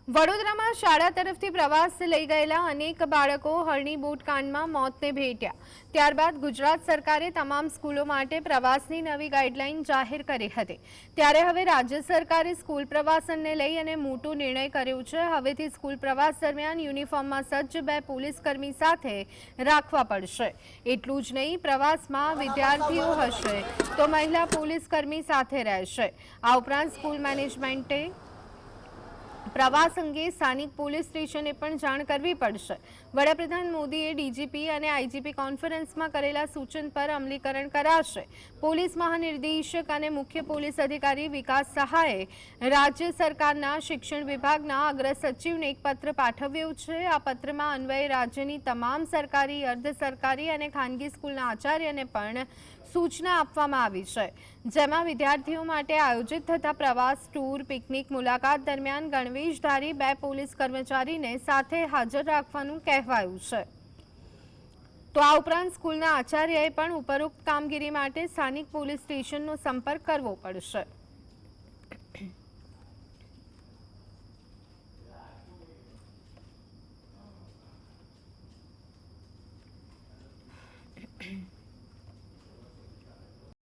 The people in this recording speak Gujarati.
વડોદરામાં શાળા તરફથી પ્રવાસ લઈ ગયેલા અનેક બાળકો હરણી બોટકાંડમાં મોતને ભેટ્યા। ત્યારબાદ ગુજરાત સરકારે તમામ સ્કૂલો માટે પ્રવાસની નવી ગાઈડલાઈન જાહેર કરી હતી। ત્યારે હવે રાજ્ય સરકારે સ્કૂલ પ્રવાસનને લઈ અને મોટો નિર્ણય કર્યો છે। હવેથી સ્કૂલ પ્રવાસ દરમિયાન યુનિફોર્મમાં સજ્જ 2 પોલીસકર્મી સાથે રાખવા પડશે। એટલું જ નહીં, પ્રવાસમાં વિદ્યાર્થીઓ હશે તો મહિલા પોલીસકર્મી સાથે રહેશે। આ ઉપરાંત સ્કૂલ મેનેજમેન્ટે પ્રવાસ અંગે સ્થાનિક પોલીસ સ્ટેશને પણ જાણ કરવી પડશે। વડાપ્રધાન મોદીએ ડીજીપી અને આઈજીપી કોન્ફરન્સમાં કરેલા સૂચન પર અમલીકરણ કરાશે। પોલીસ મહાનિર્દેશક અને મુખ્ય પોલીસ અધિકારી વિકાસ સહાયે રાજ્ય સરકારના શિક્ષણ વિભાગના અગ્ર સચિવને એક પત્ર પાઠવ્યો છે। આ પત્રમાં અન્વયે રાજ્યની તમામ સરકારી, અર્ધ સરકારી અને ખાનગી સ્કૂલના આચાર્યને પણ સૂચના આપવામાં આવી છે, જેમાં વિદ્યાર્થીઓ માટે આયોજિત થતા પ્રવાસ, ટૂર, પિકનિક, મુલાકાત દરમિયાન ગણવેશધારી 2 પોલીસ કર્મચારીને સાથે હાજર રાખવાનું કહેવાયું છે। તો આ ઉપરાંત સ્કૂલના આચાર્યએ પણ ઉપરોક્ત કામગીરી માટે સ્થાનિક પોલીસ સ્ટેશનનો સંપર્ક કરવો પડશે।